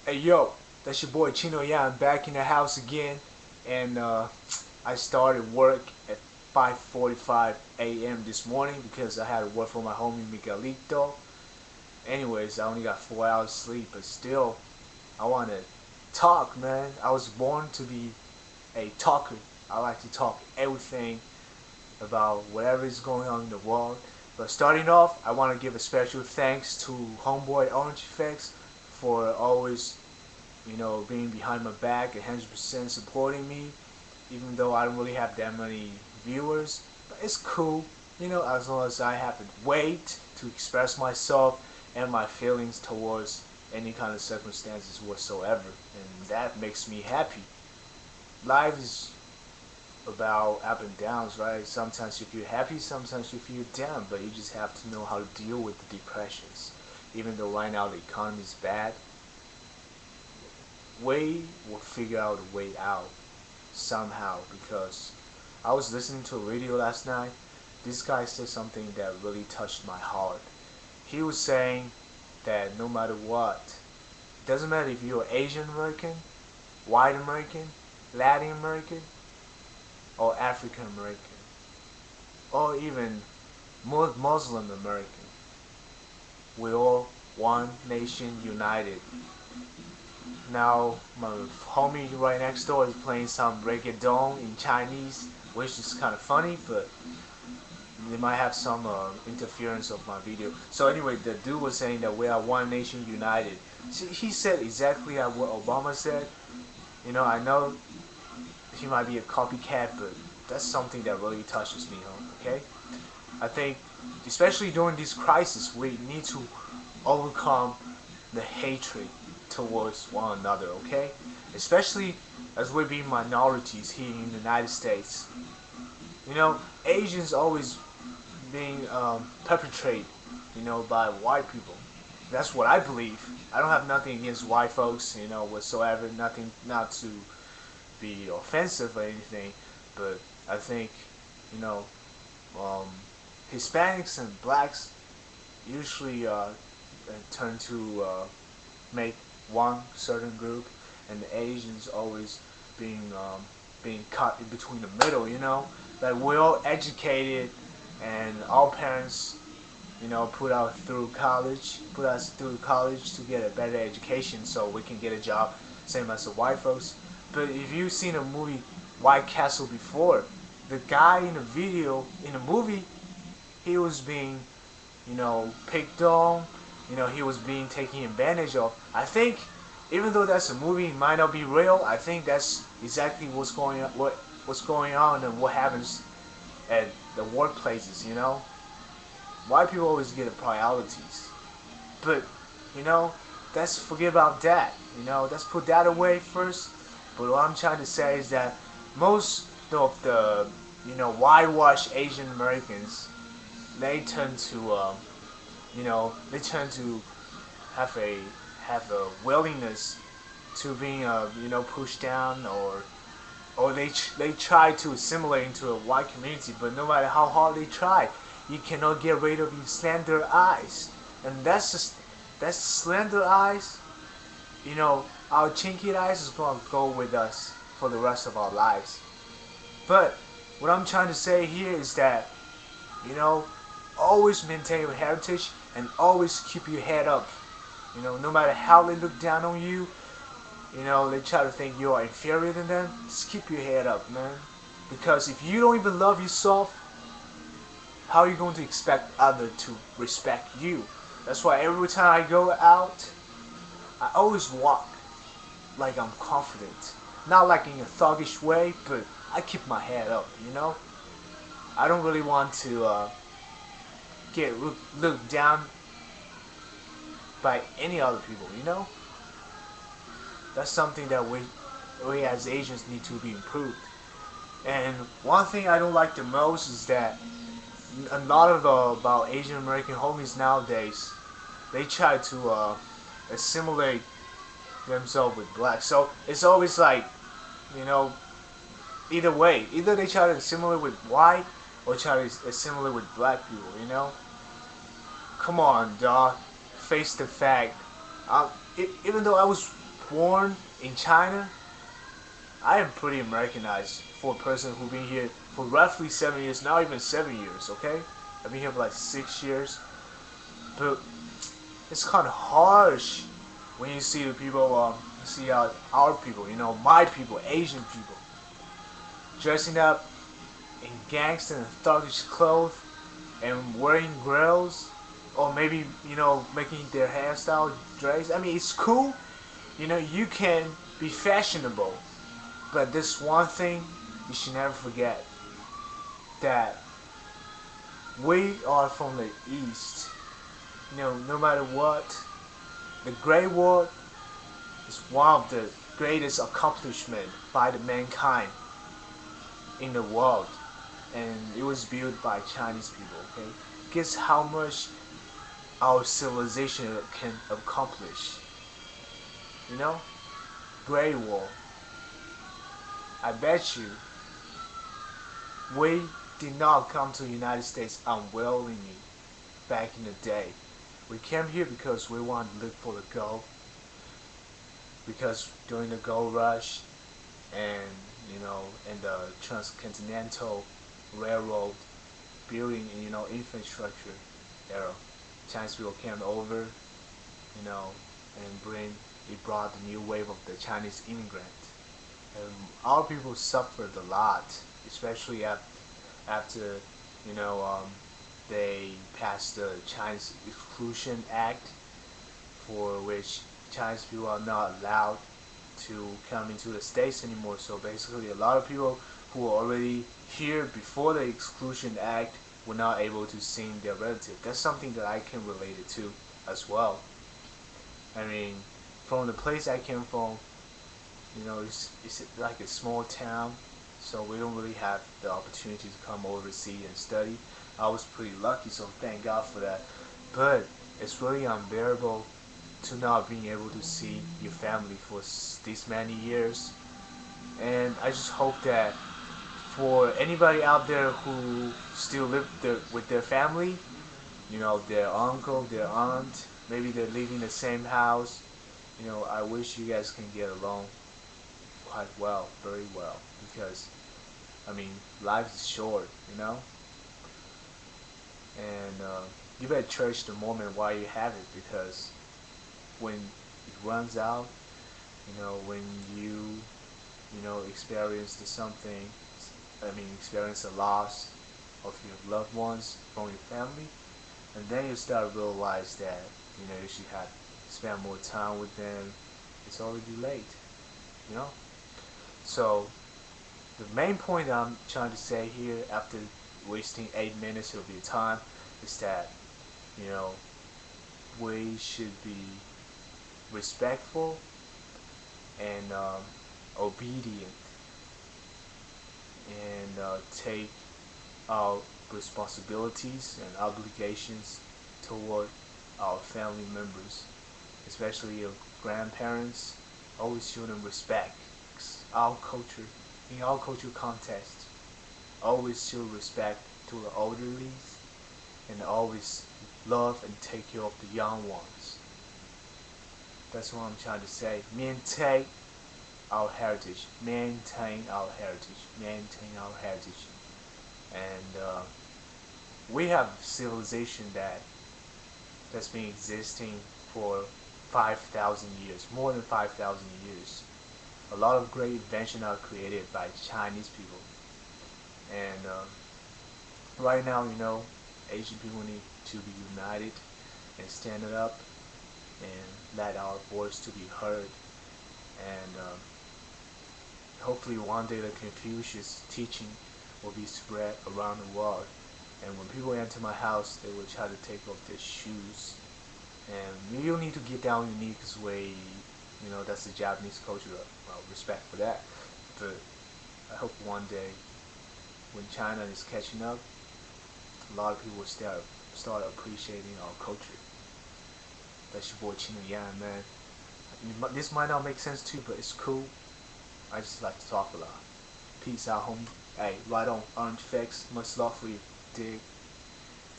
Hey yo, that's your boy ChinitoYang back in the house again, and I started work at 5:45 a.m. this morning because I had to work for my homie Miguelito. Anyways, I only got 4 hours sleep, but still, I want to talk, man. I was born to be a talker. I like to talk everything about whatever is going on in the world. But starting off, I want to give a special thanks to Homeboy Orange Effects for always being behind my back, 100% supporting me, even though I don't really have that many viewers. But it's cool, as long as I have the weight to express myself and my feelings towards any kind of circumstances whatsoever. And that makes me happy. Life is about up and downs, right? Sometimes you feel happy, sometimes you feel down, but you just have to know how to deal with the depressions. Even though right now the economy is bad, we will figure out a way out somehow, because I was listening to a radio last night. This guy said something that really touched my heart. He was saying that no matter what, it doesn't matter if you're Asian American, white American, Latin American, or African American, or even Muslim American, we're all one nation united. Now, my homie right next door is playing some reggaeton in Chinese, which is kind of funny, but they might have some interference of my video. So anyway, the dude was saying that we are one nation united. See, he said exactly what Obama said. I know he might be a copycat, but that's something that really touches me, okay? I think, especially during this crisis, we need to overcome the hatred towards one another, okay? Especially as we're being minorities here in the United States. Asians always being perpetrated, by white people. That's what I believe. I don't have nothing against white folks, whatsoever. Nothing, not to be offensive or anything, but I think, um, Hispanics and blacks usually turn to make one certain group, and the Asians always being cut in between the middle. That we're all educated, and our parents, put us through college to get a better education, so we can get a job, same as the white folks. But if you've seen a movie White Castle before, the guy in the movie, he was being, picked on, he was being taken advantage of. I think, even though that's a movie, it might not be real. I think that's exactly what's going on and what happens at the workplaces. White people always get the priorities, but let's forget about that. Let's put that away first. But what I'm trying to say is that most of the whitewashed Asian Americans, they tend to have a willingness to being pushed down, or they try to assimilate into a white community. But no matter how hard they try, you cannot get rid of your slender eyes, and that's slender eyes. Our chinky eyes is gonna go with us for the rest of our lives. But what I'm trying to say here is that always maintain your heritage and always keep your head up. No matter how they look down on you, they try to think you are inferior than them. Just keep your head up, man. Because if you don't even love yourself, how are you going to expect others to respect you? That's why every time I go out, I always walk like I'm confident. Not like in a thuggish way, but I keep my head up, I don't really want to get looked down by any other people, That's something that we as Asians need to be improved. And one thing I don't like the most is that a lot of about Asian American homies nowadays, they try to assimilate themselves with black. So it's always like, either way. Either they try to assimilate with white or try to assimilate with black people, Come on, dog. Face the fact. Even though I was born in China, I am pretty Americanized for a person who's been here for roughly 7 years, not even 7 years, okay? I've been here for like 6 years. But it's kind of harsh when you see the people, see our people, my people, Asian people, dressing up in gangster and thuggish clothes and wearing grills, or maybe, making their hairstyle dress. I mean, it's cool. You can be fashionable, but this one thing you should never forget, that we are from the East. No matter what, the Great Wall is one of the greatest accomplishments by the mankind in the world, and it was built by Chinese people. Okay, guess how much our civilization can accomplish. Great Wall. I bet you we did not come to the United States unwillingly back in the day. We came here because we wanted to look for the gold. Because during the gold rush and and the transcontinental railroad building and infrastructure era, Chinese people came over, and it brought the new wave of the Chinese immigrant. And our people suffered a lot, especially after they passed the Chinese Exclusion Act, for which Chinese people are not allowed to come into the States anymore. So basically, a lot of people who were already here before the Exclusion Act were not able to see their relative. That's something that I can relate it to as well. I mean, from the place I came from, it's like a small town, so we don't really have the opportunity to come overseas and study. I was pretty lucky, so thank God for that. But it's really unbearable to not being able to see your family for these many years. And I just hope that for anybody out there who still live with their family, their uncle, their aunt, maybe they're living in the same house, I wish you guys can get along quite well, very well, because life is short, and you better cherish the moment while you have it, because when it runs out, when you experience something, experience a loss of your loved ones from your family, and then you start to realize that you should have spend more time with them. It's already late, you know. So the main point I'm trying to say here, after wasting 8 minutes of your time, is that we should be respectful and obedient, and take our responsibilities and obligations toward our family members, especially your grandparents. Always show them respect. Our culture, in our cultural context, always show respect to the elderlies, and always love and take care of the young ones. That's what I'm trying to say. Maintain our heritage. Maintain our heritage. Maintain our heritage. And we have civilization that's been existing for 5,000 years, more than 5,000 years. A lot of great inventions are created by Chinese people. And right now, Asian people need to be united and stand up and let our voice to be heard. And hopefully one day the Confucius teaching will be spread around the world. And when people enter my house, they will try to take off their shoes. And you don't need to get down on your knees because that's the Japanese culture. Respect for that. But I hope one day, when China is catching up, a lot of people will start appreciating our culture. That's your boy ChinitoYang, man. This might not make sense to you, but it's cool. I just like to talk a lot. Peace out, homie. Hey, right on. Orange Fix. Much love for you. Dig.